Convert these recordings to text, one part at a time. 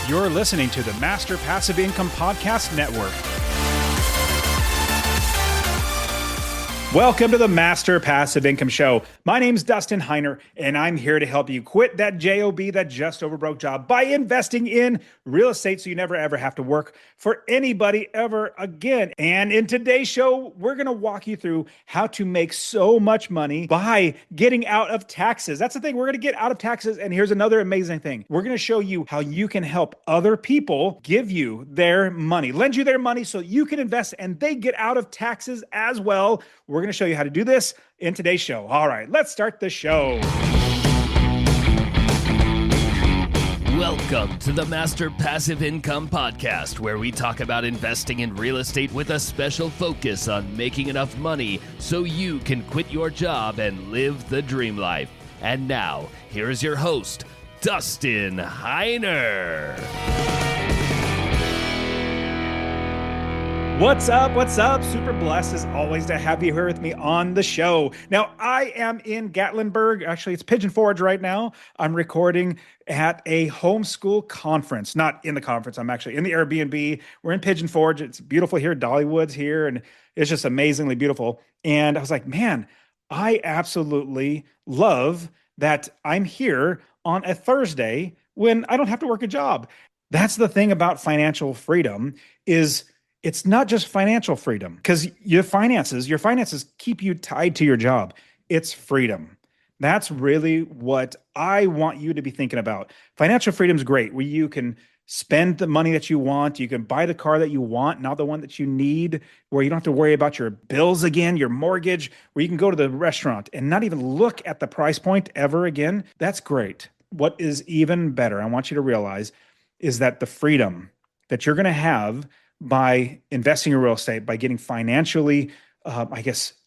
You're listening to the Master Passive Income Podcast Network. Welcome to the Master Passive Income Show. My name's Dustin Heiner, and I'm here to help you quit that JOB, that just over broke job, by investing in real estate so you never ever have to work for anybody ever again. And in today's show, we're going to walk you through how to make so much money by getting out of taxes. That's the thing. We're going to get out of taxes. And here's another amazing thing. We're going to show you how you can help other people give you their money, lend you their money so you can invest and they get out of taxes as well. We're going to show you how to do this in today's show. All right, let's start the show. Welcome to the Master Passive Income Podcast, where we talk about investing in real estate with a special focus on making enough money so you can quit your job and live the dream life. And now, here's your host, Dustin Heiner. What's up? What's up? Super blessed as always to have you here with me on the show. Now, I am in Gatlinburg. Actually, it's Pigeon Forge right now. I'm recording at a homeschool conference. Not in the conference. I'm actually in the Airbnb. We're in Pigeon Forge. It's beautiful here. Dollywood's here, and it's just amazingly beautiful. And I was like, man, I absolutely love that I'm here on a Thursday when I don't have to work a job. That's the thing about financial freedom is it's not just financial freedom, because your finances keep you tied to your job. It's freedom. That's really what I want you to be thinking about. Financial freedom is great, where you can spend the money that you want. You can buy the car that you want, not the one that you need, where you don't have to worry about your bills again, your mortgage, where you can go to the restaurant and not even look at the price point ever again. That's great. What is even better, I want you to realize, is that the freedom that you're going to have by investing in real estate, by getting financially,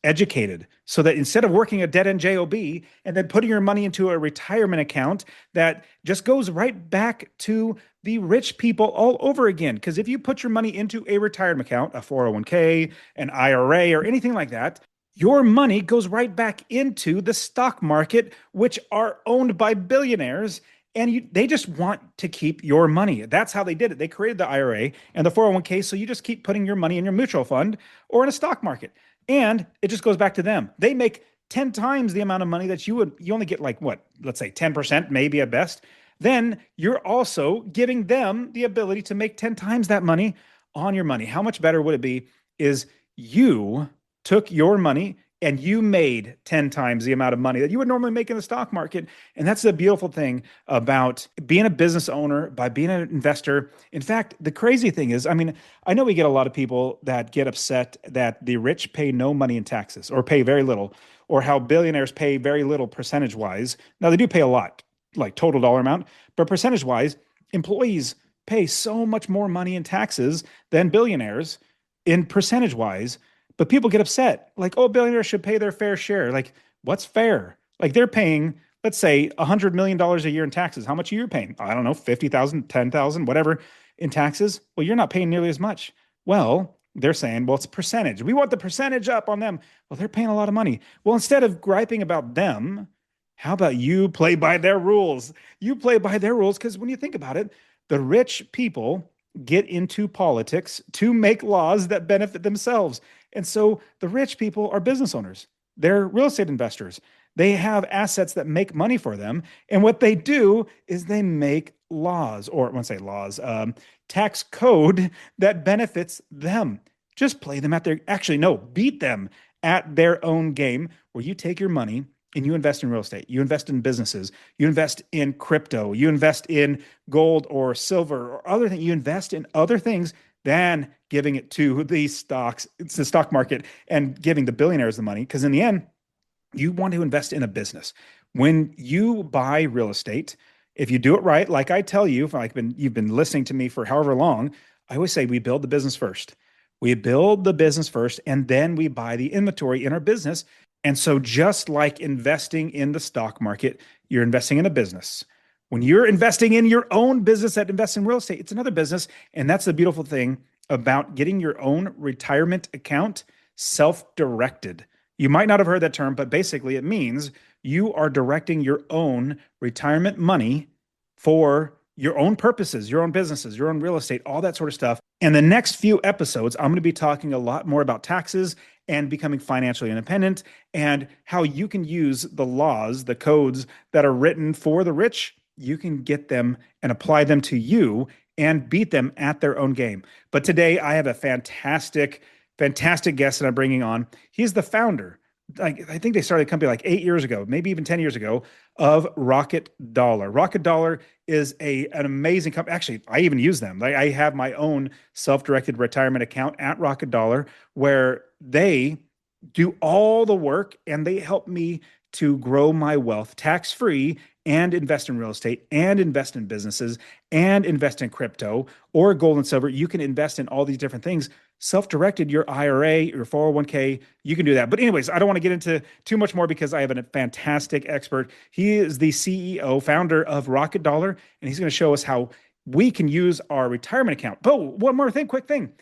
educated, so that instead of working a dead-end JOB and then putting your money into a retirement account that just goes right back to the rich people all over again. Because if you put your money into a retirement account, a 401k, an IRA, or anything like that, your money goes right back into the stock market, which are owned by billionaires. And they just want to keep your money. That's how they did it. They created the IRA and the 401k, so you just keep putting your money in your mutual fund or in a stock market. And it just goes back to them. They make 10 times the amount of money that you only get let's say 10%, maybe at best. Then you're also giving them the ability to make 10 times that money on your money. How much better would it be is you took your money and you made 10 times the amount of money that you would normally make in the stock market. And that's the beautiful thing about being a business owner, by being an investor. In fact, the crazy thing is, I know we get a lot of people that get upset that the rich pay no money in taxes or pay very little, or how billionaires pay very little percentage-wise. Now, they do pay a lot, like total dollar amount, but percentage-wise, employees pay so much more money in taxes than billionaires in percentage-wise. But people get upset, like, oh, billionaires should pay their fair share. Like, what's fair? Like, they're paying, let's say, $100 million a year in taxes. How much are you paying? I don't know, 50,000, 10,000, whatever in taxes. Well, you're not paying nearly as much. Well, they're saying, well, it's a percentage. We want the percentage up on them. Well, they're paying a lot of money. Well, instead of griping about them, how about you play by their rules? You play by their rules, because when you think about it, the rich people get into politics to make laws that benefit themselves. And so the rich people are business owners. They're real estate investors. They have assets that make money for them. And what they do is they make laws, or I won't say laws, tax code that benefits them. Just play them beat them at their own game, where you take your money and you invest in real estate, you invest in businesses, you invest in crypto, you invest in gold or silver or other things, you invest in other things than giving it to the stocks, it's the stock market, and giving the billionaires the money. Because in the end, you want to invest in a business. When you buy real estate, if you do it right, like I tell you, you've been listening to me for however long, I always say we build the business first. We build the business first, and then we buy the inventory in our business. And so just like investing in the stock market, you're investing in a business. When you're investing in your own business that invests in real estate, it's another business. And that's the beautiful thing about getting your own retirement account self-directed. You might not have heard that term, but basically it means you are directing your own retirement money for your own purposes, your own businesses, your own real estate, all that sort of stuff. And the next few episodes, I'm going to be talking a lot more about taxes and becoming financially independent and how you can use the laws, the codes that are written for the rich. You can get them and apply them to you and beat them at their own game. But today I have a fantastic guest that I'm bringing on. He's the founder. Like I think they started a company like 8 years ago, maybe even 10 years ago, of RocketDollar. RocketDollar is an amazing company. Actually, I even use them. Like I have my own self-directed retirement account at RocketDollar where they do all the work and they help me to grow my wealth tax free and invest in real estate and invest in businesses and invest in crypto or gold and silver. You can invest in all these different things. Self-directed, your IRA, your 401k, you can do that. But anyways, I don't want to get into too much more because I have a fantastic expert. He is the CEO, founder of RocketDollar, and he's going to show us how we can use our retirement account. But one more thing, quick thing.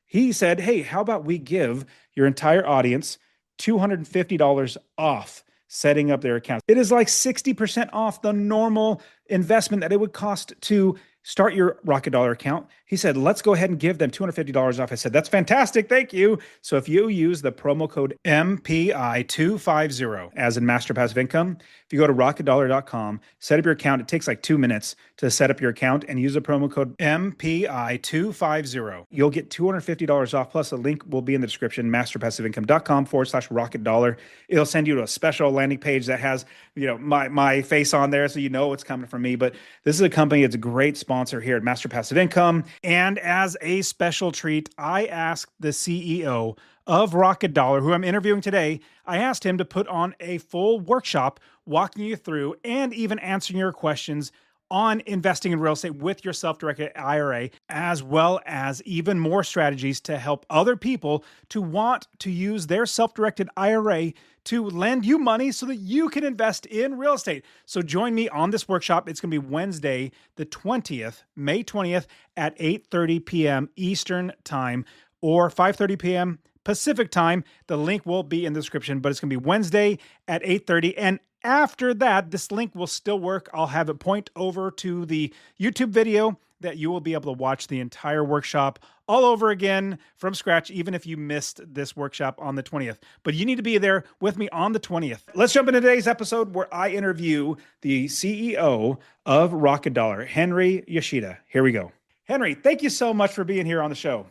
He said, hey, how about we give your entire audience $250 off setting up their accounts? It is like 60% off the normal investment that it would cost to start your RocketDollar account. He said, let's go ahead and give them $250 off. I said, that's fantastic. Thank you. So if you use the promo code MPI250, as in Master Passive Income, if you go to rocketdollar.com, set up your account, it takes like 2 minutes to set up your account and use the promo code MPI250. You'll get $250 off. Plus, a link will be in the description, masterpassiveincome.com/RocketDollar. It'll send you to a special landing page that has, my face on there. So it's coming from me. But this is a company, it's a great sponsor here at Master Passive Income. And as a special treat, I asked the CEO of RocketDollar, who I'm interviewing today, I asked him to put on a full workshop walking you through and even answering your questions on investing in real estate with your self-directed IRA, as well as even more strategies to help other people to want to use their self-directed IRA to lend you money so that you can invest in real estate. So join me on this workshop. It's going to be Wednesday, the 20th, May 20th at 8:30 p.m. Eastern Time or 5:30 p.m. Pacific Time. The link will be in the description, but it's going to be Wednesday at 8:30. And after that, this link will still work. I'll have it point over to the YouTube video that you will be able to watch the entire workshop all over again from scratch, even if you missed this workshop on the 20th. But you need to be there with me on the 20th. Let's jump into today's episode where I interview the CEO of RocketDollar, Henry Yoshida. Here we go. Henry, thank you so much for being here on the show.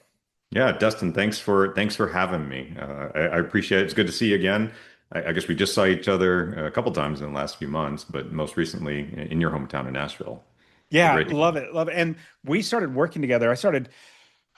Yeah, Dustin, thanks for having me. I appreciate it. It's good to see you again. I guess we just saw each other a couple times in the last few months, but most recently in your hometown in Nashville. Yeah, love it. And we started working together. I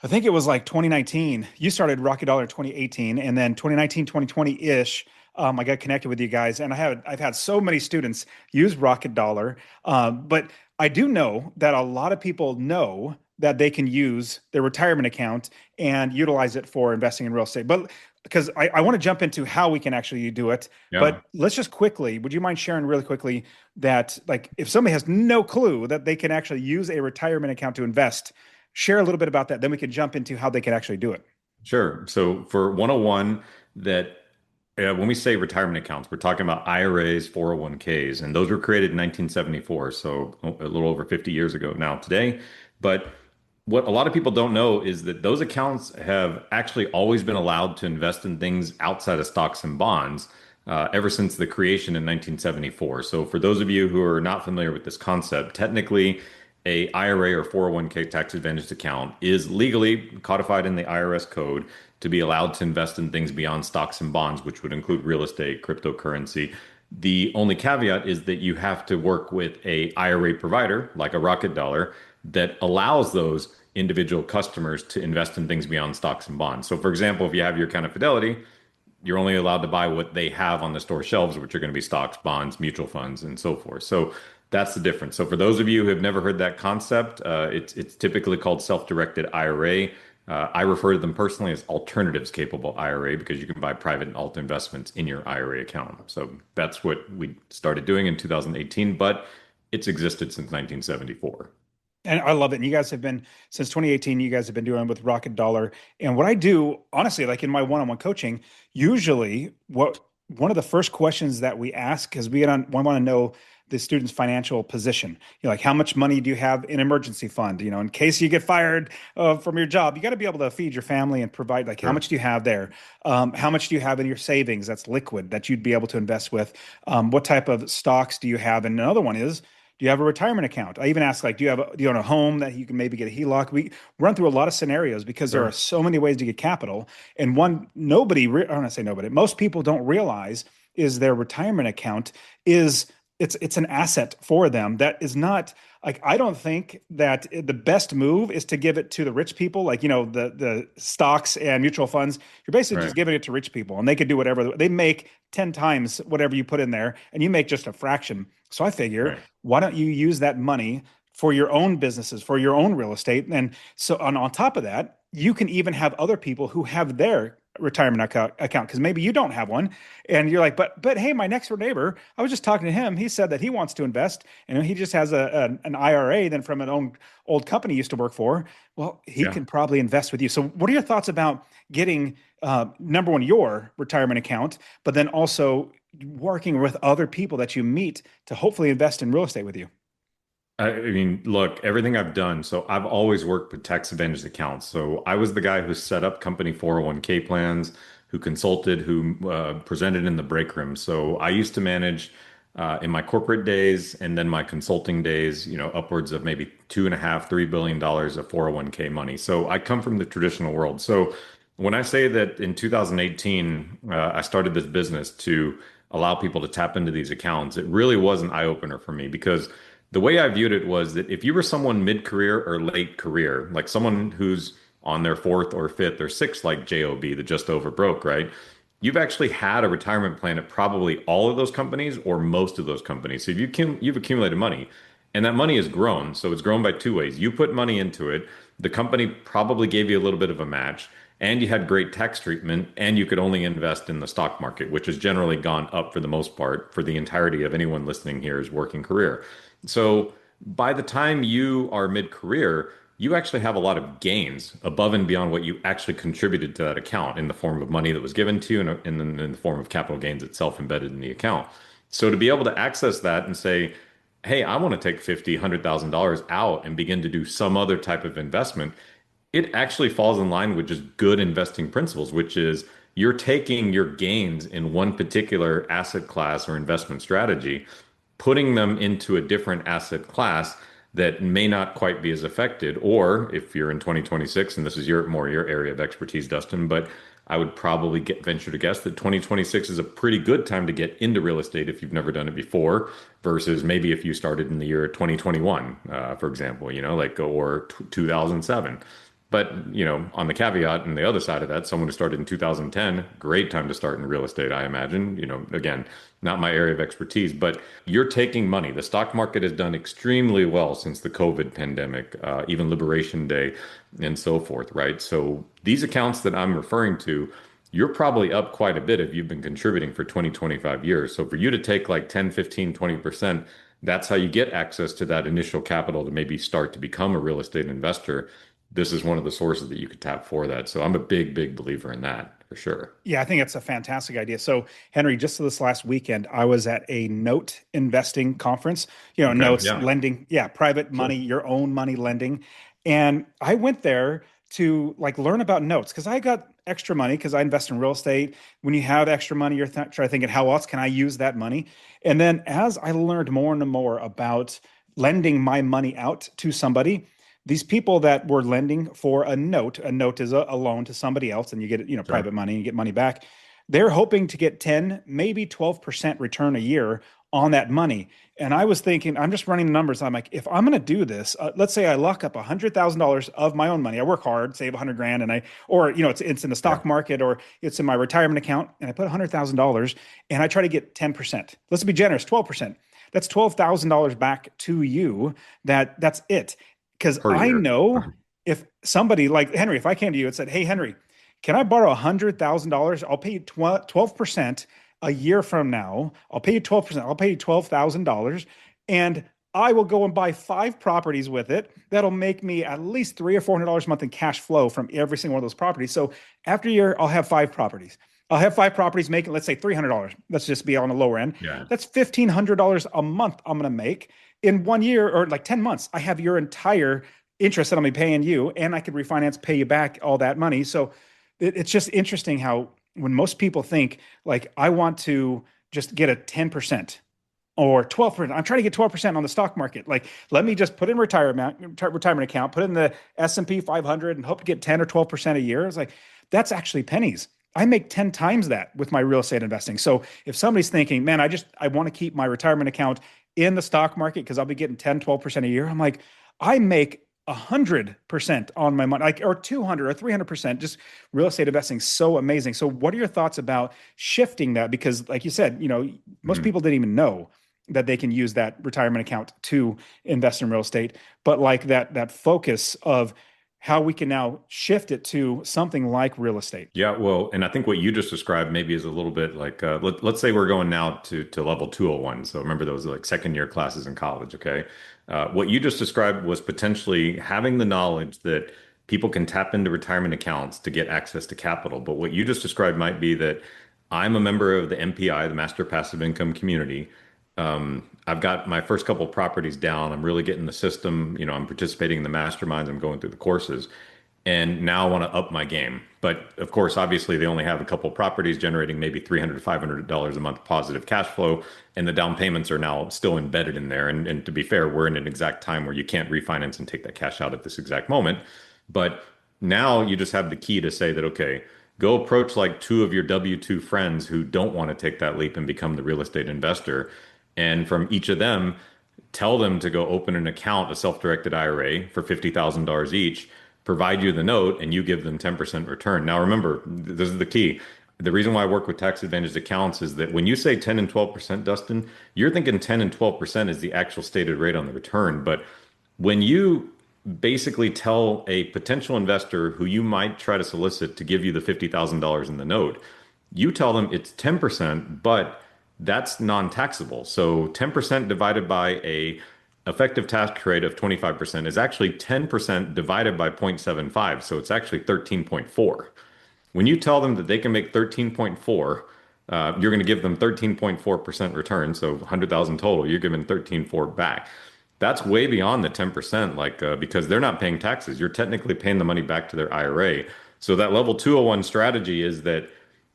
think it was like 2019. You started RocketDollar in 2018, and then 2019, 2020-ish, I got connected with you guys, and I've had so many students use RocketDollar. But I do know that a lot of people know that they can use their retirement account and utilize it for investing in real estate. But because I want to jump into how we can actually do it. Yeah. But let's just quickly, would you mind sharing really quickly that, like, if somebody has no clue that they can actually use a retirement account to invest, share a little bit about that. Then we can jump into how they can actually do it. Sure. So for 101, when we say retirement accounts, we're talking about IRAs, 401ks, and those were created in 1974. So a little over 50 years ago now today. But what a lot of people don't know is that those accounts have actually always been allowed to invest in things outside of stocks and bonds ever since the creation in 1974. So for those of you who are not familiar with this concept, technically a IRA or 401k tax advantaged account is legally codified in the IRS code to be allowed to invest in things beyond stocks and bonds, which would include real estate, cryptocurrency. The only caveat is that you have to work with a IRA provider like a RocketDollar that allows those individual customers to invest in things beyond stocks and bonds. So for example, if you have your account at Fidelity, you're only allowed to buy what they have on the store shelves, which are going to be stocks, bonds, mutual funds, and so forth. So that's the difference. So for those of you who have never heard that concept, it's typically called self-directed IRA. I refer to them personally as alternatives capable IRA because you can buy private and alt investments in your IRA account. So that's what we started doing in 2018, but it's existed since 1974. And I love it. And you guys have been, since 2018, you guys have been doing it with RocketDollar. And what I do, honestly, like in my one-on-one coaching, usually one of the first questions that we ask, because we want to know the student's financial position. Like how much money do you have in emergency fund? In case you get fired from your job, you got to be able to feed your family and provide. Like how Sure. much do you have there? How much do you have in your savings that's liquid that you'd be able to invest with? What type of stocks do you have? And another one is, do you have a retirement account? I even ask, like, do you own a home that you can maybe get a HELOC? We run through a lot of scenarios because there are Sure. so many ways to get capital. And one, nobody, I don't want to say nobody, most people don't realize is their retirement account is it's an asset for them that is not like, I don't think that the best move is to give it to the rich people, like, the stocks and mutual funds. You're basically just Right. giving it to rich people and they could do whatever they make 10 times whatever you put in there and you make just a fraction. So I figure, Right. why don't you use that money for your own businesses, for your own real estate? And so on top of that, you can even have other people who have their retirement account because maybe you don't have one and you're like, but hey, my next door neighbor, I was just talking to him, he said that he wants to invest and he just has an IRA then from an old company he used to work for. Well, he Yeah. can probably invest with you. So what are your thoughts about getting number one, your retirement account, but then also working with other people that you meet to hopefully invest in real estate with you? I mean, look, everything I've done, so I've always worked with tax advantage accounts. So I was the guy who set up company 401k plans, who consulted, who presented in the break room. So I used to manage in my corporate days and then my consulting days, upwards of maybe $2.5–3 billion of 401k money. So I come from the traditional world. So when I say that in 2018, I started this business to allow people to tap into these accounts, it really was an eye opener for me because the way I viewed it was that if you were someone mid-career or late career, like someone who's on their fourth or fifth or sixth, like JOB, the just over broke, right? You've actually had a retirement plan at probably all of those companies or most of those companies. So you've accumulated money and that money has grown. So it's grown by two ways. You put money into it. The company probably gave you a little bit of a match and you had great tax treatment and you could only invest in the stock market, which has generally gone up for the most part for the entirety of anyone listening here's working career. So by the time you are mid-career, you actually have a lot of gains above and beyond what you actually contributed to that account in the form of money that was given to you and then in the form of capital gains itself embedded in the account. So to be able to access that and say, hey, I want to take 50, $100,000 out and begin to do some other type of investment, it actually falls in line with just good investing principles, which is you're taking your gains in one particular asset class or investment strategy, putting them into a different asset class that may not quite be as affected. Or if you're in 2026, and this is your area of expertise, Dustin, but I would probably venture to guess that 2026 is a pretty good time to get into real estate if you've never done it before, versus maybe if you started in the year 2021, for example, like or 2007. But, on the caveat and the other side of that, someone who started in 2010, great time to start in real estate, I imagine. Again, not my area of expertise, but you're taking money. The stock market has done extremely well since the COVID pandemic, even Liberation Day and so forth, right? So these accounts that I'm referring to, you're probably up quite a bit if you've been contributing for 20, 25 years. So for you to take like 10, 15, 20%, that's how you get access to that initial capital to maybe start to become a real estate investor. This is one of the sources that you could tap for that. So I'm a big, big believer in that for sure. Yeah, I think it's a fantastic idea. So, Henry, just this last weekend, I was at a note investing conference, Okay. notes Yeah. lending, yeah, private money, Sure. your own money lending. And I went there to like learn about notes because I got extra money because I invest in real estate. When you have extra money, you're trying thinking, how else can I use that money? And then as I learned more and more about lending my money out to somebody, these people that were lending for a note is a loan to somebody else, and you get, Sure. private money, and you get money back. They're hoping to get 10, maybe 12% return a year on that money. And I was thinking, I'm just running the numbers. I'm like, if I'm going to do this, let's say I lock up $100,000 of my own money. I work hard, save 100 grand, and or it's in the Yeah. stock market or it's in my retirement account, and I put $100,000 and I try to get 10%. Let's be generous, 12%. That's $12,000 back to you. That's it. Because Per I year. know if somebody like Henry, if I came to you and said, hey, Henry, can I borrow $100,000? I'll pay you 12% a year from now. I'll pay you 12%. I'll pay you $12,000. And I will go and buy 5 properties with it. That'll make me at least $300 or $400 a month in cash flow from every single one of those properties. So after a year, I'll have 5 properties. I'll have five properties making, let's say $300. Let's just be on the lower end. Yeah. That's $1,500 a month I'm going to make in 1 year or like 10 months. I have your entire interest that I'm paying you, and I could refinance, pay you back all that money. So it's just interesting how when most people think like, I want to just get a 10% or 12%. I'm trying to get 12% on the stock market. Like, let me just put in retirement account, put in the S&P 500 and hope to get 10 or 12% a year. It's like, that's actually pennies. I make 10 times that with my real estate investing. So if somebody's thinking, man, I want to keep my retirement account in the stock market because I'll be getting 10, 12% a year. I'm like, I make 100% on my money, like, or 200 or 300%. Just real estate investing, so amazing. So what are your thoughts about shifting that? Because like you said, most Mhm. people didn't even know that they can use that retirement account to invest in real estate, but like that focus of how we can now shift it to something like real estate. Yeah, well, and I think what you just described maybe is a little bit like let's say we're going now to level 201. So remember those like second year classes in college, okay? What you just described was potentially having the knowledge that people can tap into retirement accounts to get access to capital. But what you just described might be that I'm a member of the MPI, the Master Passive Income Community. I've got my first couple of properties down. I'm really getting the system. I'm participating in the masterminds. I'm going through the courses, and now I want to up my game. But of course, obviously, they only have a couple of properties generating maybe $300 to $500 a month positive cash flow, and the down payments are now still embedded in there. And to be fair, we're in an exact time where you can't refinance and take that cash out at this exact moment. But now you just have the key to say that, okay, go approach like two of your W-2 friends who don't want to take that leap and become the real estate investor. And from each of them, tell them to go open an account, a self-directed IRA for $50,000 each, provide you the note, and you give them 10% return. Now, remember, this is the key. The reason why I work with tax advantaged accounts is that when you say 10 and 12%, Dustin, you're thinking 10 and 12% is the actual stated rate on the return. But when you basically tell a potential investor who you might try to solicit to give you the $50,000 in the note, you tell them it's 10%, but that's non-taxable. So 10% divided by a effective tax rate of 25% is actually 10% divided by 0.75. So it's actually 13.4. When you tell them that they can make 13.4, you're going to give them 13.4% return. So 100,000 total, you're giving 13.4 back. That's way beyond the 10%, like because they're not paying taxes. You're technically paying the money back to their IRA. So that level 201 strategy is that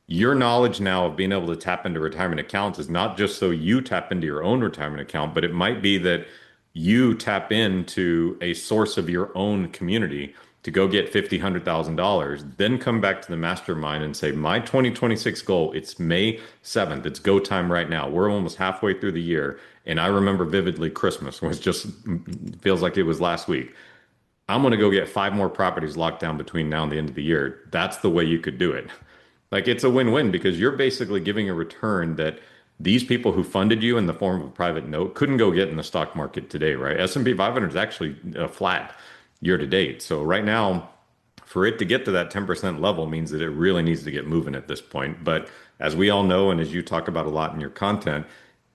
your knowledge now of being able to tap into retirement accounts is not just so you tap into your own retirement account, but it might be that you tap into a source of your own community to go get $50, $100,000, then come back to the mastermind and say, my 2026 goal, it's May 7th. It's go time right now. We're almost halfway through the year. And I remember vividly Christmas was just feels like it was last week. I'm going to go get five more properties locked down between now and the end of the year. That's the way you could do it. Like it's a win-win because you're basically giving a return that these people who funded you in the form of a private note couldn't go get in the stock market today, right? S&P 500 is actually flat year to date. So right now, for it to get to that 10% level means that it really needs to get moving at this point. But as we all know, and as you talk about a lot in your content,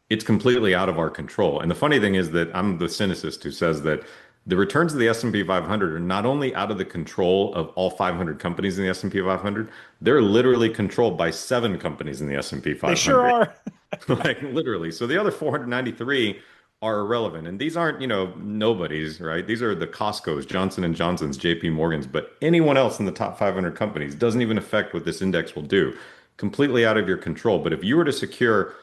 it's completely out of our control. And the funny thing is that I'm the cynicist who says that the returns of the S&P 500 are not only out of the control of all 500 companies in the S&P 500, they're literally controlled by seven companies in the S&P They sure 500. are. Like literally. So the other 493 are irrelevant. And these aren't, nobodies, right? These are the Costco's, Johnson and Johnson's, JP Morgan's, but anyone else in the top 500 companies doesn't even affect what this index will do. Completely out of your control. But if you were to secure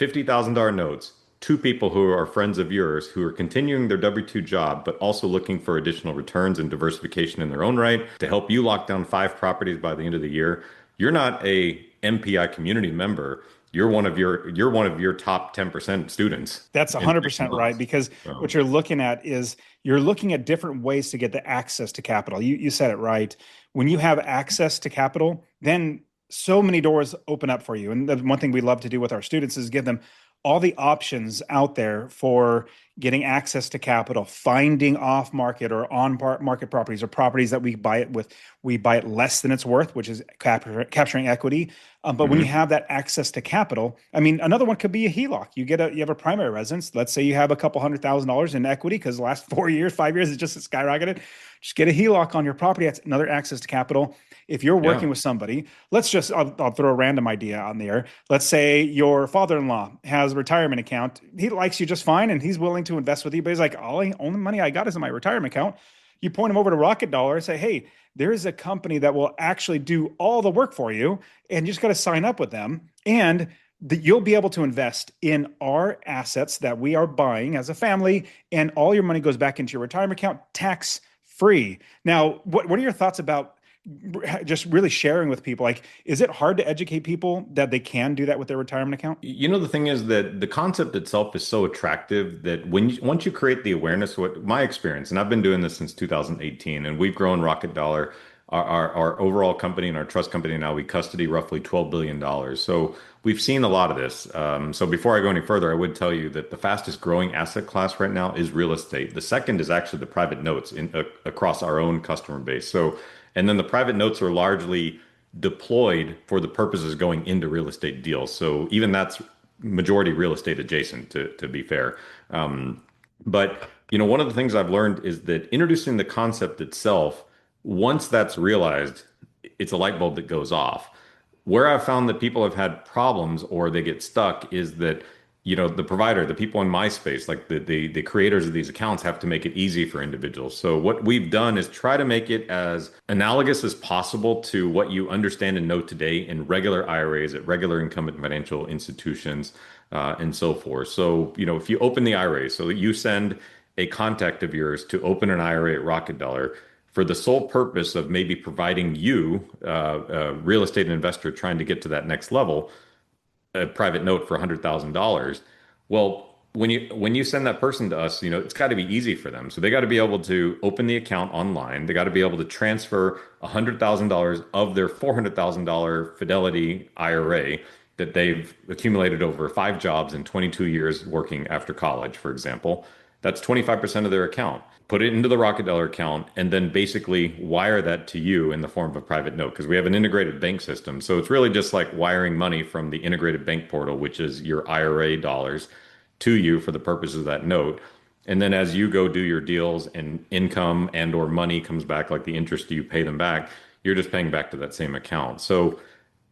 $50,000 notes, two people who are friends of yours who are continuing their W-2 job, but also looking for additional returns and diversification in their own right to help you lock down five properties by the end of the year, you're not a MPI community member. You're one of your top 10% students That's in six 100% right. months. Because So, what you're looking at is you're looking at different ways to get the access to capital. You said it right. When you have access to capital, then so many doors open up for you. And the one thing we love to do with our students is give them all the options out there for getting access to capital, finding off market or on market properties or properties that we buy it less than it's worth, which is capturing equity. But when you Hmm. have that access to capital, I mean, another one could be a HELOC. You have a primary residence. Let's say you have a couple $100,000 in equity because the last 4 years, 5 years, it just skyrocketed. Just get a HELOC on your property. That's another access to capital. If you're working Yeah. with somebody, I'll throw a random idea on there. Let's say your father-in-law has a retirement account. He likes you just fine and he's willing to invest with you, but he's like, only money I got is in my retirement account. You point him over to RocketDollar and say, hey, there is a company that will actually do all the work for you, and you just got to sign up with them. And you'll be able to invest in our assets that we are buying as a family, and all your money goes back into your retirement account tax free. Now, what are your thoughts about just really sharing with people? Like, is it hard to educate people that they can do that with their retirement account? The thing is that the concept itself is so attractive that once you create the awareness, what my experience, and I've been doing this since 2018, and we've grown Rocket Dollar, our overall company and our trust company now, we custody roughly $12 billion. So we've seen a lot of this. So before I go any further, I would tell you that the fastest growing asset class right now is real estate. The second is actually the private notes across our own customer base. So, and then the private notes are largely deployed for the purposes going into real estate deals. So even that's majority real estate adjacent to be fair. But one of the things I've learned is that introducing the concept itself, once that's realized, it's a light bulb that goes off. Where I've found that people have had problems or they get stuck is that, the provider, the people in my space, like the creators of these accounts have to make it easy for individuals. So what we've done is try to make it as analogous as possible to what you understand and know today in regular IRAs at regular income and financial institutions, and so forth. So, if you open the IRA, so you send a contact of yours to open an IRA at Rocket Dollar for the sole purpose of maybe providing you, a real estate investor trying to get to that next level, a private note for $100,000. Well, when you send that person to us, it's got to be easy for them. So they got to be able to open the account online. They got to be able to transfer $100,000 of their $400,000 Fidelity IRA that they've accumulated over 5 jobs and 22 years working after college, for example. That's 25% of their account. Put it into the Rocket Dollar account and then basically wire that to you in the form of a private note because we have an integrated bank system. So it's really just like wiring money from the integrated bank portal, which is your IRA dollars, to you for the purpose of that note. And then as you go do your deals and income and or money comes back, like the interest you pay them back, you're just paying back to that same account. So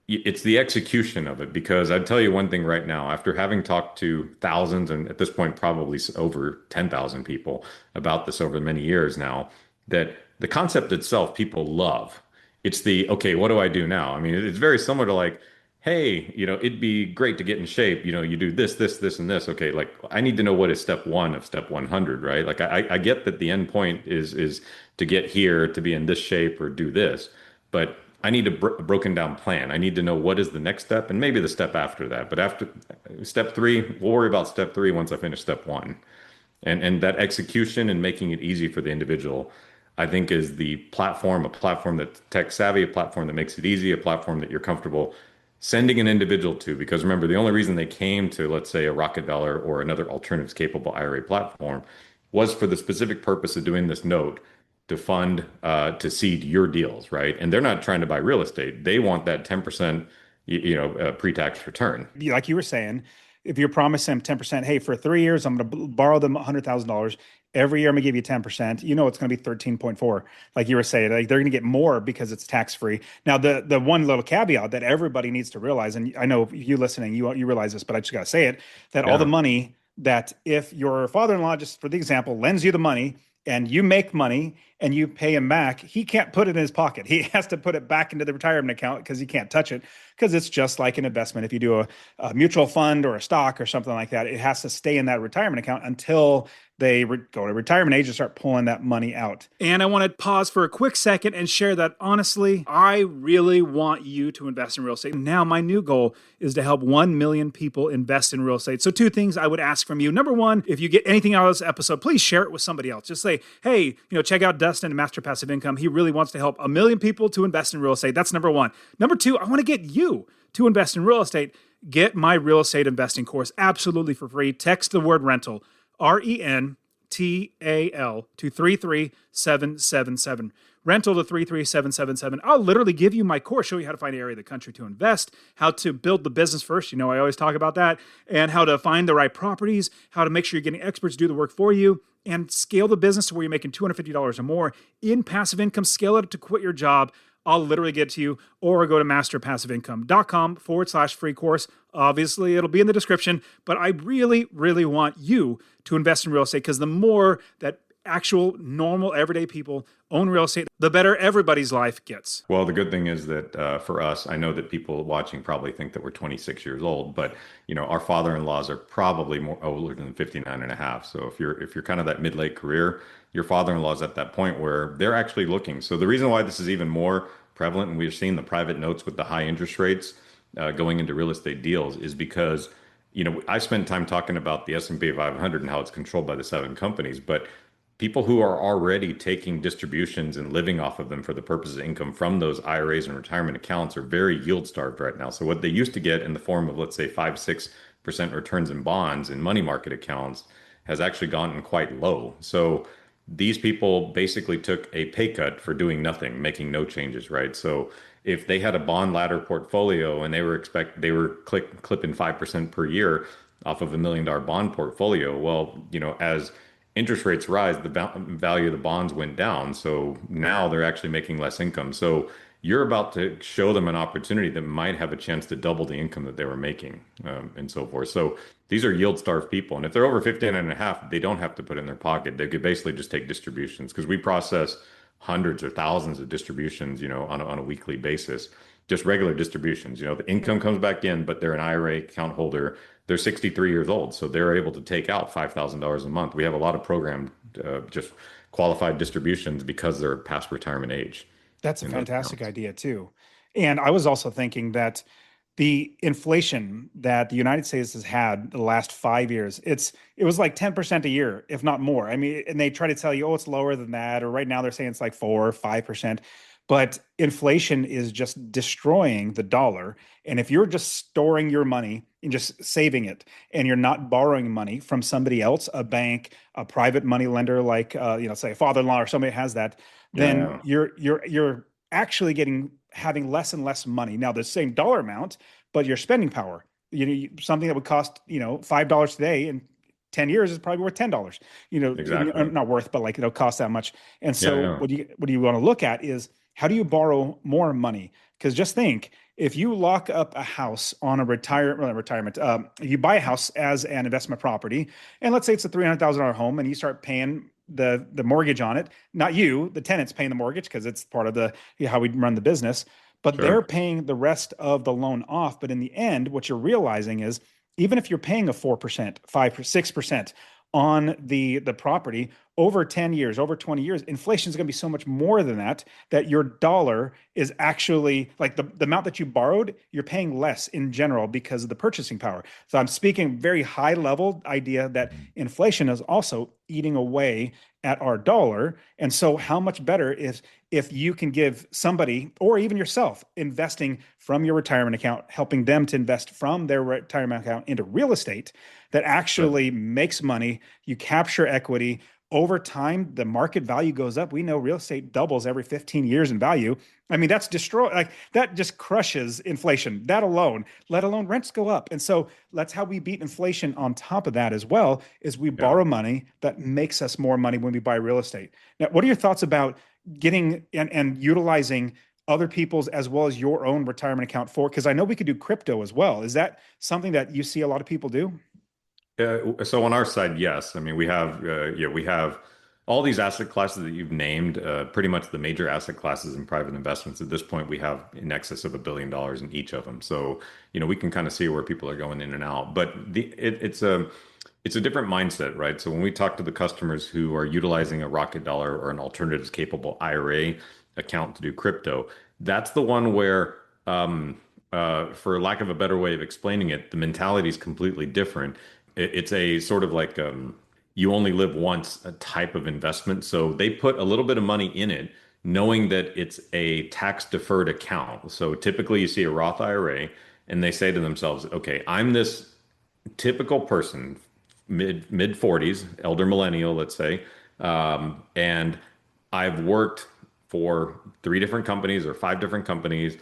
it's the execution of it because I'd tell you one thing right now, after having talked to thousands and at this point probably over 10,000 people about this over many years now, that the concept itself people love. It's the, okay, what do I do now? I mean, it's very similar to like, hey, it'd be great to get in shape. You do this, this, this, and this. Okay, like I need to know what is step one of step 100, right? Like I get that the end point is to get here to be in this shape or do this, but I need a broken down plan. I need to know what is the next step and maybe the step after that. But after step three, we'll worry about step three once I finish step one. And that execution and making it easy for the individual, I think is the platform, a platform that's tech savvy, a platform that makes it easy, a platform that you're comfortable sending an individual to. Because remember, the only reason they came to, let's say, a Rocket Dollar or another alternatives capable IRA platform was for the specific purpose of doing this note to fund to seed your deals, right? And they're not trying to buy real estate. They want that 10%, pre-tax return. Like you were saying, if you're promising them 10%, hey, for 3 years, I'm going to borrow them $100,000. Every year, I'm going to give you 10%. It's going to be 13.4. Like you were saying, like they're going to get more because it's tax free. Now, the one little caveat that everybody needs to realize, and I know you listening, you realize this, but I just got to say it, that all the Yeah. money that if your father-in-law, just for the example, lends you the money and you make money and you pay him back, he can't put it in his pocket. He has to put it back into the retirement account because he can't touch it because it's just like an investment. If you do a mutual fund or a stock or something like that, it has to stay in that retirement account until they go to retirement age and start pulling that money out. And I want to pause for a quick second and share that honestly, I really want you to invest in real estate. Now, my new goal is to help 1 million people invest in real estate. So 2 things I would ask from you. Number 1, if you get anything out of this episode, please share it with somebody else. Just say, hey, check out Dustin and Master Passive Income. He really wants to help 1 million people to invest in real estate. That's number 1. Number 2, I want to get you to invest in real estate. Get my real estate investing course absolutely for free. Text the word rental RENTAL to 33777. Rental to 33777. I'll literally give you my course, show you how to find an area of the country to invest, how to build the business first. You know, I always talk about that, and how to find the right properties, how to make sure you're getting experts to do the work for you, and scale the business to where you're making $250 or more in passive income. Scale it to quit your job. I'll literally get to you, or go to masterpassiveincome.com/free course. Obviously, it'll be in the description, but I really, really want you to invest in real estate, because the more that actual, normal, everyday people own real estate, the better everybody's life gets. Well, the good thing is that for us, I know that people watching probably think that we're 26 years old, but our father-in-laws are probably more older than 59 and a half. So if you're kind of that mid-late career, your father-in-law's at that point where they're actually looking. So the reason why this is even more prevalent, and we've seen the private notes with the high interest rates going into real estate deals, is because I spent time talking about the S&P 500 and how it's controlled by the seven companies, but people who are already taking distributions and living off of them for the purposes of income from those IRAs and retirement accounts are very yield starved right now. So what they used to get in the form of, let's say, 5-6% returns in bonds and money market accounts has actually gotten quite low. So these people basically took a pay cut for doing nothing, making no changes, right? So if they had a bond ladder portfolio and they were clipping 5% per year off of $1 million bond portfolio, well, as interest rates rise, the value of the bonds went down. So now they're actually making less income. So you're about to show them an opportunity that might have a chance to double the income that they were making, and so forth. So these are yield starved people. And if they're over 15 and a half, they don't have to put in their pocket. They could basically just take distributions, because we process hundreds or thousands of distributions, on a weekly basis, just regular distributions. The income comes back in, but they're an IRA account holder. They're 63 years old, so they're able to take out $5,000 a month. We have a lot of programmed, just qualified distributions because they're past retirement age That's a in those fantastic accounts. idea too. And I was also thinking that the inflation that the United States has had the last 5 years, it was like 10% a year, if not more. I mean, and they try to tell you, oh, it's lower than that, or right now they're saying it's like 4 or 5%. But inflation is just destroying the dollar. And if you're just storing your money and just saving it, and you're not borrowing money from somebody else, a bank, a private money lender, like say a father-in-law or somebody has that, Yeah, then yeah, you're actually having less and less money. Now, the same dollar amount, but your spending power. Something that would cost $5 today in 10 years is probably worth $10. exactly. Not worth, but like it'll cost that much. And Yeah, so yeah. what you want to look at is, how do you borrow more money? Because just think, if you lock up a house on a retirement, you buy a house as an investment property, and let's say it's a $300,000 home, and you start paying the mortgage on it. Not you, the tenant's paying the mortgage, because it's part of the how we run the business. But they're Sure. paying the rest of the loan off. But in the end, what you're realizing is, even if you're paying a 4%, 5%, 6% on the property over 10 years, over 20 years, inflation is going to be so much more than that, that your dollar is actually like the amount that you borrowed, you're paying less in general because of the purchasing power. So I'm speaking very high level idea that inflation is also eating away at our dollar. And so how much better is if you can give somebody, or even yourself, investing from your retirement account, helping them to invest from their retirement account into real estate that Yep. actually makes money. You capture equity. Over time, the market value goes up. We know real estate doubles every 15 years in value. I mean, that just crushes inflation, that alone, let alone rents go up. And so that's how we beat inflation. On top of that as well, is we Yeah. borrow money that makes us more money when we buy real estate. Now, what are your thoughts about getting and utilizing other people's as well as your own retirement account for? Because I know we could do crypto as well. Is that something that you see a lot of people do? So on our side, yes. I mean, we have all these asset classes that you've named, pretty much the major asset classes in private investments. At this point, we have in excess of $1 billion in each of them. So, we can kind of see where people are going in and out. But it's a different mindset, right? So when we talk to the customers who are utilizing a RocketDollar or an alternatives capable IRA account to do crypto, that's the one where, for lack of a better way of explaining it, the mentality is completely different. It's a sort of like, you only live once a type of investment. So they put a little bit of money in it, knowing that it's a tax deferred account. So typically you see a Roth IRA and they say to themselves, okay, I'm this typical person, mid 40s, elder millennial, let's say. And I've worked for three different companies or five different companies.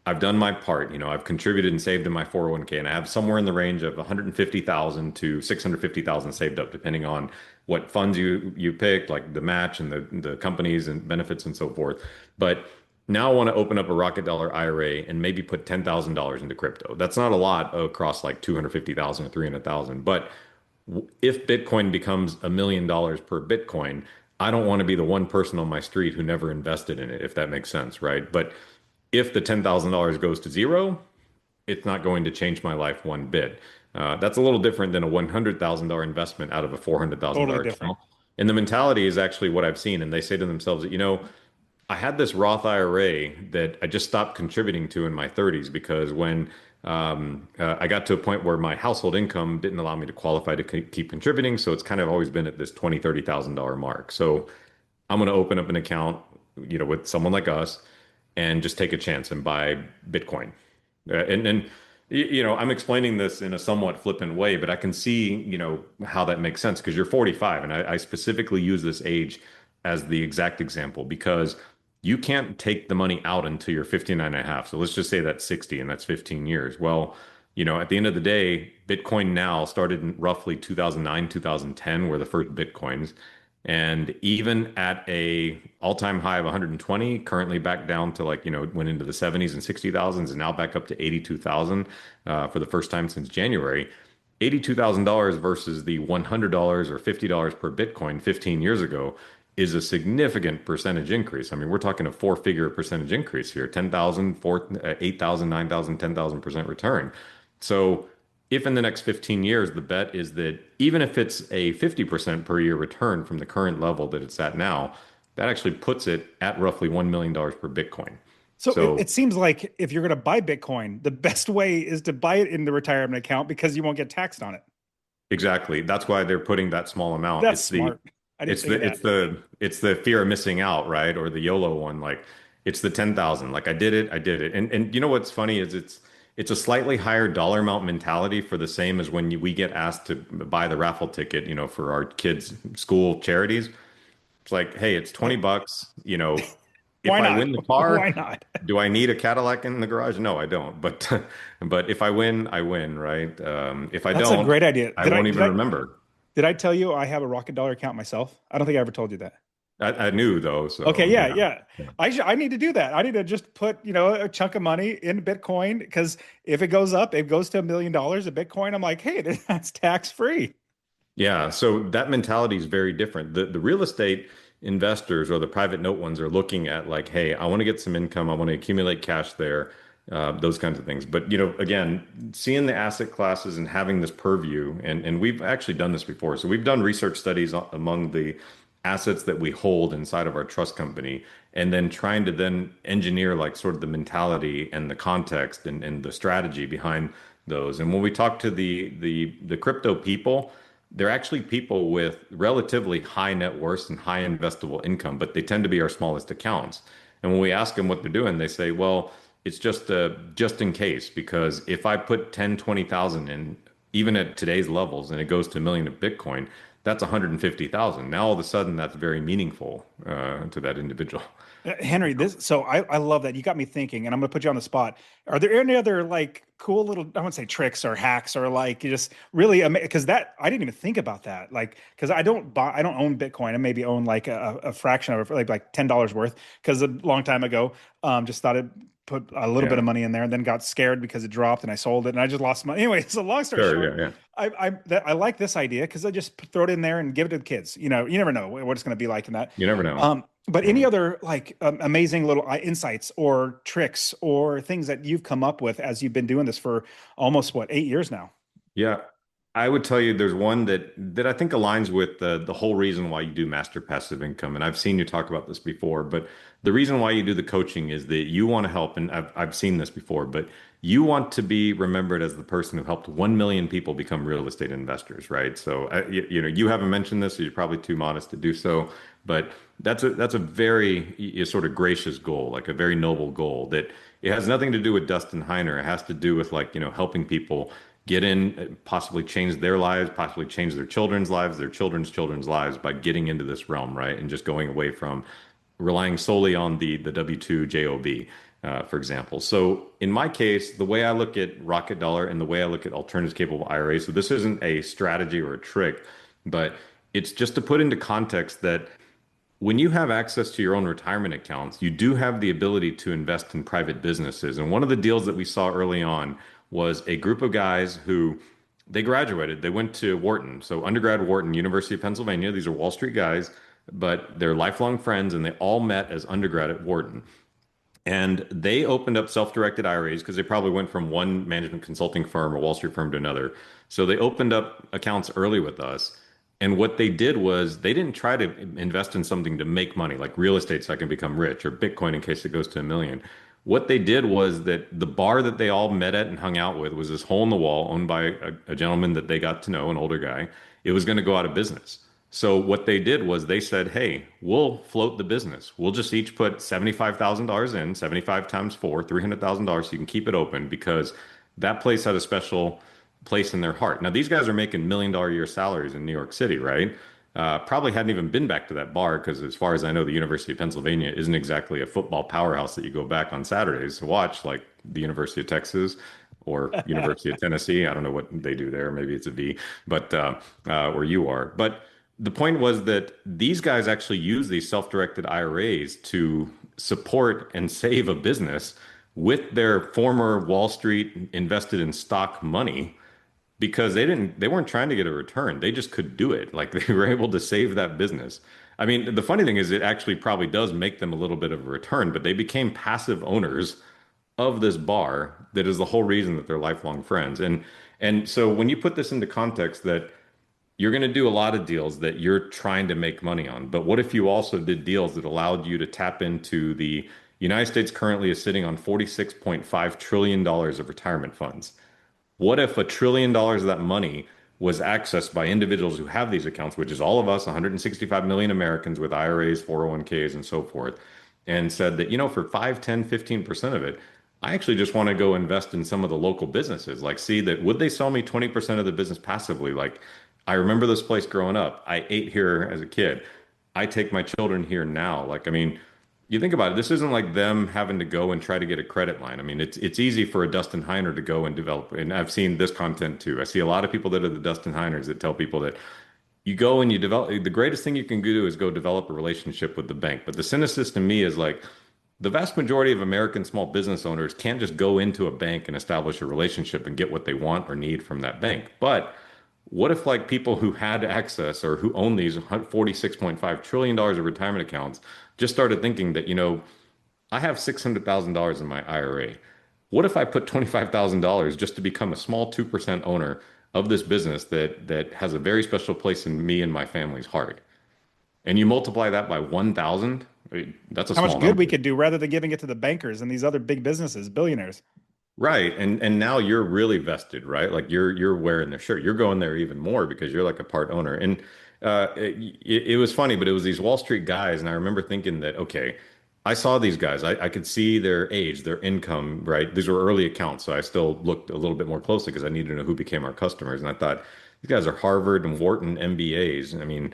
I've done my part. I've contributed and saved in my 401k, and I have somewhere in the range of 150,000 to 650,000 saved up, depending on what funds you pick, like the match and the companies and benefits and so forth. But now I want to open up a Rocket Dollar IRA and maybe put $10,000 into crypto. That's not a lot across like 250,000 or 300,000, but if Bitcoin becomes $1 million per Bitcoin, I don't want to be the one person on my street who never invested in it, if that makes sense, right? But if the $10,000 goes to zero, it's not going to change my life one bit. That's a little different than a $100,000 investment out of a Totally $400,000 different. account. And the mentality is actually what I've seen. And they say to themselves that, I had this Roth IRA that I just stopped contributing to in my 30s because when I got to a point where my household income didn't allow me to qualify to keep contributing. So it's kind of always been at this $20,000, $30,000 mark. So I'm going to open up an account, with someone like us and just take a chance and buy Bitcoin. And I'm explaining this in a somewhat flippant way, but I can see, how that makes sense because you're 45. And I specifically use this age as the exact example because you can't take the money out until you're 59 and a half. So let's just say that's 60 and that's 15 years. Well, at the end of the day, Bitcoin now started in roughly 2009, 2010 were the first Bitcoins. And even at a all-time high of 120, currently back down to like, went into the 70s and 60,000s and now back up to 82,000 for the first time since January. $82,000 versus the $100 or $50 per Bitcoin 15 years ago is a significant percentage increase. I mean, we're talking a four-figure percentage increase here, 10,000, 8,000, 9,000, 10,000% return. So if in the next 15 years, the bet is that even if it's a 50% per year return from the current level that it's at now, that actually puts it at roughly $1 million per Bitcoin. So it So seems like if you're going to buy Bitcoin, the best way is to buy it in the retirement account because you won't get taxed on it. exactly, that's why they're putting that small amount. That's It's the smart. I didn't it's think of the that. it's the it's the fear of missing out, right? Or the YOLO one. Like it's the 10,000. Like I did it. And you know what's funny is it's a slightly higher dollar amount mentality for the same as when we get asked to buy the raffle ticket, for our kids' school charities. It's like, hey, it's 20 bucks. If Why I not? win the Why car, not? do I need a Cadillac in the garage? No, I don't. But but if I win, I win, right? If I That's a don't, great idea. I won't even remember. Did I tell you I have a Rocket Dollar account myself? I don't think I ever told you that. I knew though, Okay, so yeah, yeah. yeah. Yeah. I need to do that. I need to just put, a chunk of money in Bitcoin because if it goes up, it goes to $1 million of Bitcoin. I'm like, hey, that's tax free. Yeah, so that mentality is very different. The real estate investors or the private note ones are looking at like, hey, I want to get some income, I want to accumulate cash there, those kinds of things. But again, seeing the asset classes and having this purview, and we've actually done this before. So we've done research studies among the assets that we hold inside of our trust company, and then trying to then engineer like sort of the mentality and the context and the strategy behind those. And when we talk to the crypto people, they're actually people with relatively high net worths and high investable income, but they tend to be our smallest accounts. And when we ask them what they're doing, they say, well, it's just in case, because if I put 10, 20,000 in, even at today's levels, and it goes to a million of Bitcoin, that's 150,000. Now all of a sudden that's very meaningful to that individual. Henry, I love that. You got me thinking, and I'm gonna put you on the spot. Are there any other like cool little, I wouldn't say tricks or hacks or like just really because that I didn't even think about that. Like, because I don't own Bitcoin. I maybe own like a fraction of it, like $10 worth. Because a long time ago, just thought it put a little bit Yeah. of money in there, and then got scared because it dropped, and I sold it, and I just lost money. Anyway, so long story Sure. short, Yeah. Yeah. I like this idea because I just throw it in there and give it to the kids. You never know what it's going to be like in that. You never know. But any Mhm. other like amazing little insights or tricks or things that you've come up with as you've been doing this for almost what 8 years now? Yeah, I would tell you there's one that I think aligns with the whole reason why you do master passive income. And I've seen you talk about this before, but the reason why you do the coaching is that you want to help, and I've seen this before, but you want to be remembered as the person who helped 1 million people become real estate investors, right? So you haven't mentioned this, so you're probably too modest to do so, but that's a very sort of gracious goal, like a very noble goal that it has nothing to do with Dustin Heiner. It has to do with like, helping people. get in, possibly change their lives, possibly change their children's lives, their children's lives by getting into this realm, right? And just going away from relying solely on the W-2 job, for example. So in my case, the way I look at RocketDollar and the way I look at alternatives capable IRAs, so this isn't a strategy or a trick, but it's just to put into context that when you have access to your own retirement accounts, you do have the ability to invest in private businesses. And one of the deals that we saw early on was a group of guys who they graduated. They went to Wharton. So undergrad Wharton, University of Pennsylvania. These are Wall Street guys, but they're lifelong friends and they all met as undergrad at Wharton. And they opened up self-directed IRAs because they probably went from one management consulting firm or Wall Street firm to another. So they opened up accounts early with us. And what they did was they didn't try to invest in something to make money, like real estate so I can become rich or Bitcoin in case it goes to a million. What they did was that the bar that they all met at and hung out with was this hole in the wall owned by a gentleman that they got to know, an older guy. It was going to go out of business. So what they did was they said, "Hey, we'll float the business. We'll just each put $75,000 in, 75 times four, $300,000 so you can keep it open because that place had a special place in their heart." Now, these guys are making $1 million a year salaries in New York City, right? Probably hadn't even been back to that bar because, as far as I know, the University of Pennsylvania isn't exactly a football powerhouse that you go back on Saturdays to watch, like the University of Texas or University of Tennessee. I don't know what they do there. Maybe it's a V, but where you are. But the point was that these guys actually use these self-directed IRAs to support and save a business with their former Wall Street invested in stock money because they weren't trying to get a return. They just could do it. Like they were able to save that business. I mean, the funny thing is it actually probably does make them a little bit of a return, but they became passive owners of this bar that is the whole reason that they're lifelong friends. And so when you put this into context that you're going to do a lot of deals that you're trying to make money on, but what if you also did deals that allowed you to tap into the United States currently is sitting on $46.5 trillion of retirement funds. What if $1 trillion of that money was accessed by individuals who have these accounts, which is all of us, 165 million Americans with IRAs, 401ks, and so forth, and said that, for 5, 10, 15% of it, I actually just want to go invest in some of the local businesses. Like, see that would they sell me 20% of the business passively? Like, I remember this place growing up. I ate here as a kid. I take my children here now. Like, I mean, you think about it, this isn't like them having to go and try to get a credit line. I mean, it's easy for a Dustin Heiner to go and develop, and I've seen this content too. I see a lot of people that are the Dustin Heiners that tell people that you go and you develop, the greatest thing you can do is go develop a relationship with the bank. But the cynicism to me is like the vast majority of American small business owners can't just go into a bank and establish a relationship and get what they want or need from that bank. But what if like people who had access or who own these $46.5 trillion of retirement accounts just started thinking that, I have $600,000 in my IRA. What if I put $25,000 just to become a small 2% owner of this business that has a very special place in me and my family's heart? And you multiply that by 1,000, that's a How much small good we number. could do rather than giving it to the bankers and these other big businesses, billionaires. Right. And now you're really vested, right? Like you're wearing their shirt. You're going there even more because you're like a part owner. And it was funny, but it was these Wall Street guys, and I remember thinking that, okay, I saw these guys. I could see their age, their income, right? These were early accounts, so I still looked a little bit more closely because I needed to know who became our customers. And I thought, these guys are Harvard and Wharton MBAs. I mean,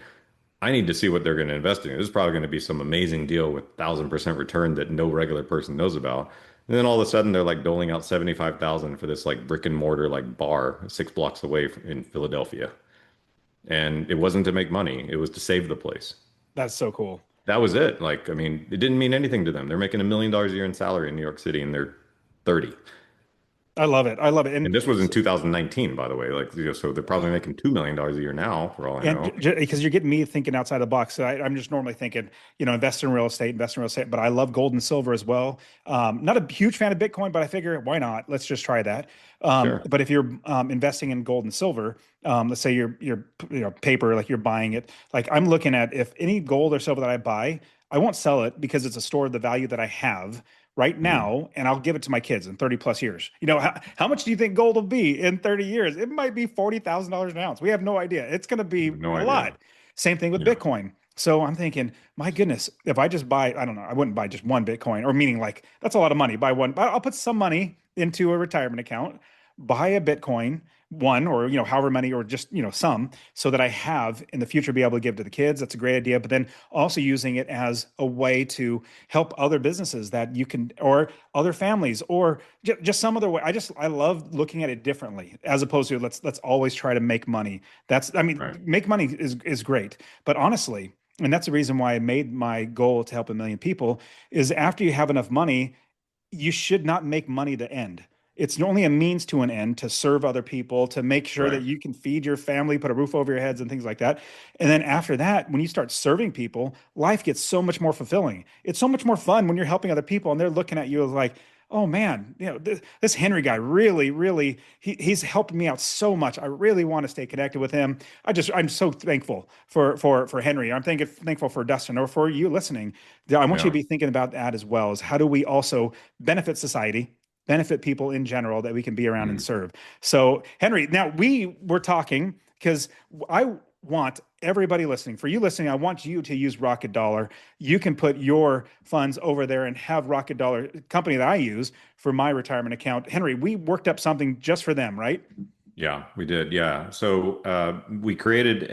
I need to see what they're going to invest in. This is probably going to be some amazing deal with 1,000% return that no regular person knows about. And then all of a sudden they're like doling out 75,000 for this like brick and mortar like bar 6 blocks away in Philadelphia. And it wasn't to make money, it was to save the place. That's so cool. That was it. Like, I mean, it didn't mean anything to them. They're making $1 million a year in salary in New York City and they're 30. I love it. I love it. And this was in 2019, by the way. Like, so they're probably making $2 million a year now, for all I And know. because you're getting me thinking outside the box. So I'm just normally thinking, invest in real estate, but I love gold and silver as well. Not a huge fan of Bitcoin, but I figure why not? Let's just try that. Sure. But if you're investing in gold and silver, let's say you're paper, like you're buying it, like I'm looking at if any gold or silver that I buy, I won't sell it because it's a store of the value that I have right Mhm. now, and I'll give it to my kids in 30 plus years. How much do you think gold will be in 30 years? It might be $40,000 an ounce. We have no idea. It's going to be No a idea. lot. Same thing with Yeah. Bitcoin. So I'm thinking, my goodness, if I just buy, I don't know, I wouldn't buy just one Bitcoin, or meaning like that's a lot of money. Buy one, but I'll put some money into a retirement account, buy a Bitcoin, one, or however many, or just some, so that I have in the future be able to give to the kids. That's a great idea. But then also using it as a way to help other businesses that you can, or other families, or just some other way. I love looking at it differently, as opposed to let's always try to make money. That's, I mean, Right. make money is great, but honestly, and that's the reason why I made my goal to help 1 million people, is after you have enough money, you should not make money to end. It's only a means to an end, to serve other people, to make sure that Right. you can feed your family, put a roof over your heads, and things like that. And then after that, when you start serving people, life gets so much more fulfilling. It's so much more fun when you're helping other people and they're looking at you as like, oh man, this Henry guy really, really, he's helped me out so much. I really want to stay connected with him. I'm so thankful for Henry. Thankful for Dustin, or for you listening. I want you to Yeah. be thinking about that as well, as how do we also benefit society, benefit people in general that we can be around and Mm. serve. So, Henry, now we were talking because I want everybody listening, for you listening, I want you to use Rocket Dollar. You can put your funds over there and have Rocket Dollar, company that I use for my retirement account. Henry, we worked up something just for them, right? Yeah, we did. Yeah. So we created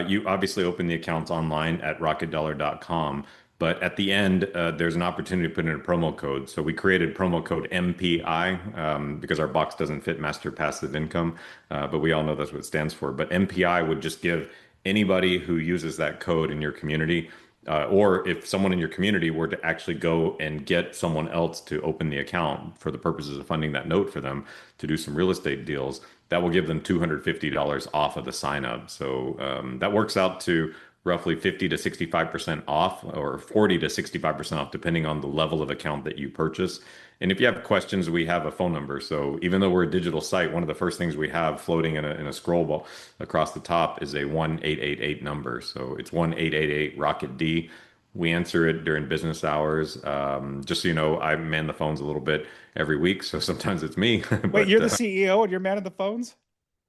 you obviously open the accounts online at rocketdollar.com, but at the end, there's an opportunity to put in a promo code. So we created promo code MPI because our box doesn't fit Master Passive Income, but we all know that's what it stands for. But MPI would just give anybody who uses that code in your community, or if someone in your community were to actually go and get someone else to open the account for the purposes of funding that note for them to do some real estate deals, that will give them $250 off of the sign up. So that works out to roughly 50 to 65% off, or 40 to 65% off, depending on the level of account that you purchase. And if you have questions, we have a phone number. So even though we're a digital site, one of the first things we have floating in a scroll ball across the top is a 1-888 number. So it's 1-888 Rocket D. We answer it during business hours. Just so you know, I man the phones a little bit every week, so sometimes it's me. Wait, But you're the CEO and you're man of the phones?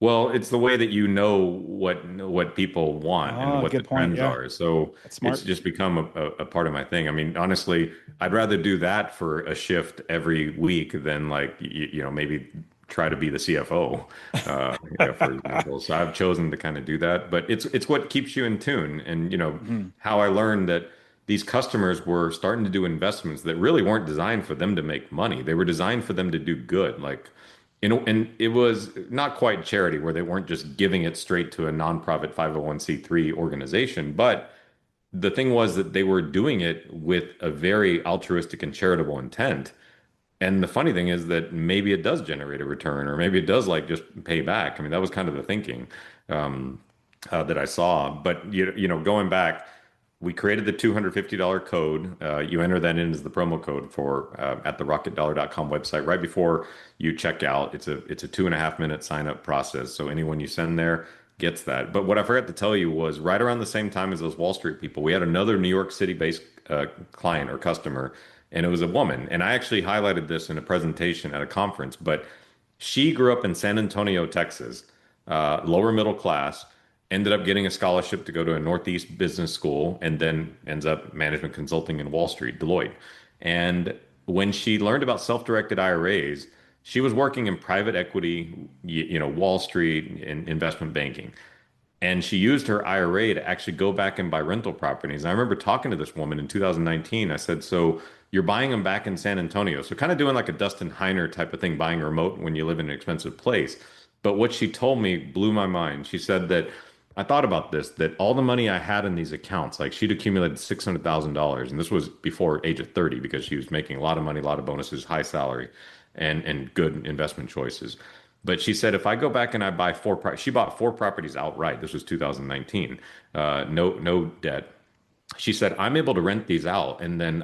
well, it's the way that you know what people want and Oh, what the good point. trends Yeah, are. So that's it's smart. just become a part of my thing. I mean, honestly, I'd rather do that for a shift every week than like maybe try to be the CFO, for example. So I've chosen to kind of do that, but it's what keeps you in tune. And Mhm. how I learned that these customers were starting to do investments that really weren't designed for them to make money. They were designed for them to do good. Like, and it was not quite charity where they weren't just giving it straight to a nonprofit 501(c)(3) organization, but the thing was that they were doing it with a very altruistic and charitable intent. And the funny thing is that maybe it does generate a return, or maybe it does like just pay back. I mean, that was kind of the thinking um, that I saw. But going back, we created the $250 code. You enter that in as the promo code for at the rocketdollar.com website right before you check out. It's a 2.5 minute sign up process. So anyone you send there gets that. But what I forgot to tell you was right around the same time as those Wall Street people, we had another New York City based client or customer, and it was a woman. And I actually highlighted this in a presentation at a conference, but she grew up in San Antonio, Texas, lower middle class, ended up getting a scholarship to go to a Northeast business school, and then ends up management consulting in Wall Street, Deloitte. And when she learned about self-directed IRAs, she was working in private equity, Wall Street and investment banking. And she used her IRA to actually go back and buy rental properties. And I remember talking to this woman in 2019. I said, "So you're buying them back in San Antonio." So kind of doing like a Dustin Heiner type of thing, buying a remote when you live in an expensive place. But what she told me blew my mind. She said that I thought about this, that all the money I had in these accounts, like she'd accumulated $600,000. And this was before age of 30 because she was making a lot of money, a lot of bonuses, high salary, and good investment choices. But she said, if I go back and I buy she bought four properties outright. This was 2019. No debt. She said, I'm able to rent these out. And then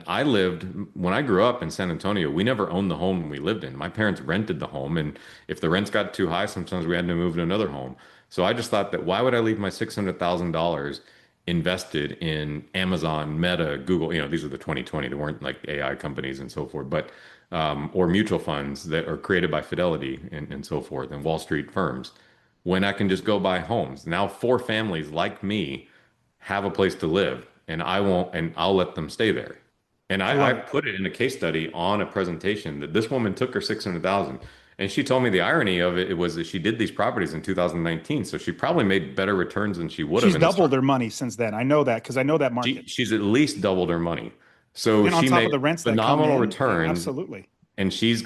when I grew up in San Antonio, we never owned the home we lived in. My parents rented the home. And if the rents got too high, sometimes we had to move to another home. So I just thought that why would I leave my $600,000 invested in Amazon, Meta, Google? These are the 2020. They weren't like AI companies and so forth, but or mutual funds that are created by Fidelity and so forth, and Wall Street firms, when I can just go buy homes. Now, four families like me have a place to live, and I'll let them stay there. And I I love it. put it in a case study on a presentation that this woman took her 600,000, And she told me the irony of it was that she did these properties in 2019, so she probably made better returns than she would have She's in the doubled stock. her money since then. I know that because I know that market. She's at least doubled her money. So And on she top of made the rents that come phenomenal in, returns. absolutely. And she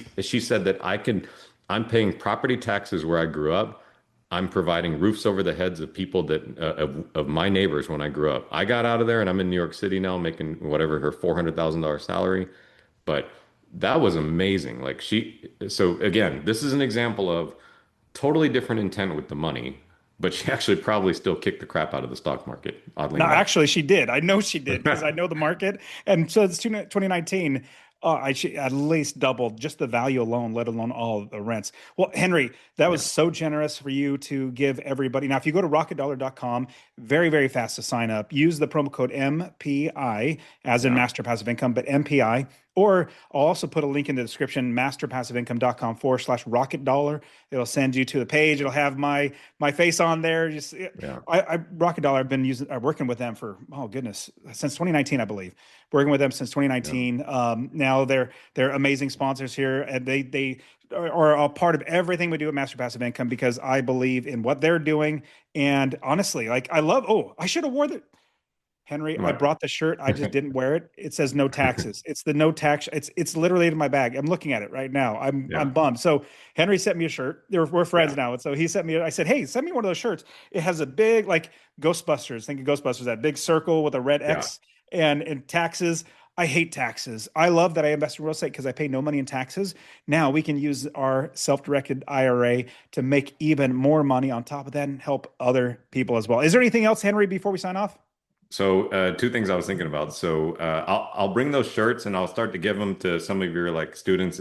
said that I'm paying property taxes where I grew up. I'm providing roofs over the heads of people that of my neighbors when I grew up. I got out of there and I'm in New York City now making whatever her $400,000 salary. But that was amazing. So again, this is an example of totally different intent with the money, but she actually probably still kicked the crap out of the stock market, oddly No, enough. actually, she did. I know she did because I know the market. And so it's 2019. She at least doubled just the value alone, let alone all the rents. Well, Henry, that was Yeah, so generous for you to give everybody. Now, if you go to rocketdollar.com, very, very fast to sign up. Use the promo code MPI, as in yeah, Master Passive Income, but MPI. Or I'll also put a link in the description, masterpassiveincome.com/rocket dollar. It'll send you to the page. It'll have my face on there. Just yeah, I Rocket Dollar. I've been working with them for, oh goodness, since 2019, I believe. Working with them since yeah. 2019. Now they're amazing sponsors here, and they are a part of everything we do at Master Passive Income because I believe in what they're doing. And honestly, like I love. Oh, I should have wore the Henry. I What? brought the shirt. I just didn't wear it. It says no taxes. It's the no tax. It's literally in my bag. I'm looking at it right now. I'm Yeah, bummed. So Henry sent me a shirt. We're friends yeah, now, and so he sent me. I said, hey, send me one of those shirts. It has a big like Ghostbusters. Think of Ghostbusters. That big circle with a red yeah. X and taxes. I hate taxes. I love that I invest in real estate because I pay no money in taxes. Now we can use our self-directed IRA to make even more money on top of that and help other people as well. Is there anything else, Henry, before we sign off? So two things I was thinking about. So I'll bring those shirts and I'll start to give them to some of your like students.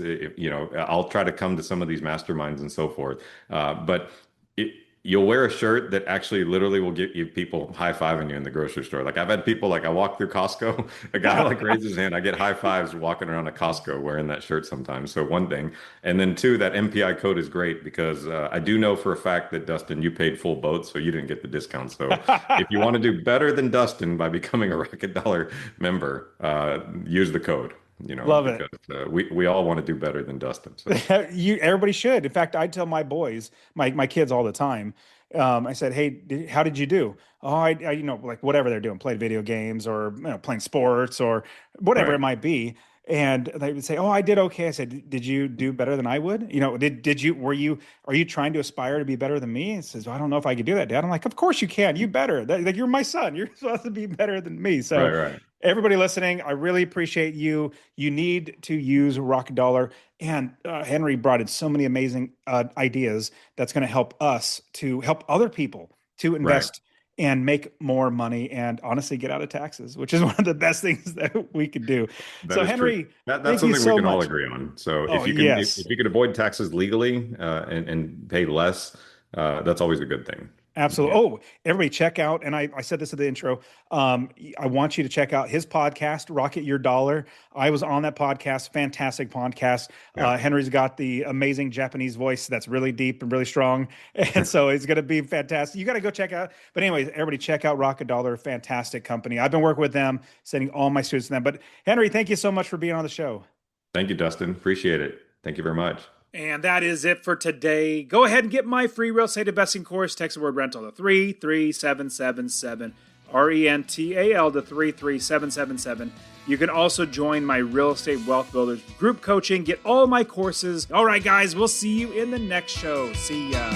I'll try to come to some of these masterminds and so forth. But it, you'll wear a shirt that actually literally will get you people high fiving you in the grocery store. Like I've had people like I walk through Costco, a guy like raises his hand. I get high fives walking around a Costco wearing that shirt sometimes. So one thing, and then two, that MPI code is great because I do know for a fact that Dustin, you paid full boat, so you didn't get the discount. So if you want to do better than Dustin by becoming a Rocket Dollar member, use the code. Love it. Because we all want to do better than Dustin. So Everybody should. In fact, I tell my boys, my kids all the time. I said, "Hey, how did you do?" Oh, like whatever they're doing, playing video games or playing sports or whatever it right, might be. And they would say, "Oh, I did okay." I said, "Did you do better than I would? Did you are you trying to aspire to be better than me?" He says, well, "I don't know if I could do that, Dad." I'm like, "Of course you can. You better. Like you're my son. You're supposed to be better than me." So right. everybody listening, I really appreciate you. You need to use Rocket Dollar. And Henry brought in so many amazing ideas that's going to help us to help other people to Right. invest and make more money and honestly get out of taxes, which is one of the best things that we could do. That So, is true. Henry, That's thank you something we so can all much. agree on. So Oh, if yes. you can avoid taxes legally and pay less, that's always a good thing. Absolutely. Yeah. Oh, everybody check out, and I said this at the intro. I want you to check out his podcast, Rocket Your Dollar. I was on that podcast, fantastic podcast. Yeah. Henry's got the amazing Japanese voice that's really deep and really strong. And so it's going to be fantastic. You got to go check out. But anyways, everybody check out Rocket Dollar, fantastic company. I've been working with them, sending all my students to them. But Henry, thank you so much for being on the show. Thank you, Dustin. Appreciate it. Thank you very much. And that is it for today. Go ahead and get my free real estate investing course. Text the word rental to 33777, RENTAL to 33777. You can also join my Real Estate Wealth Builders group coaching. Get all my courses. All right, guys, we'll see you in the next show. See ya.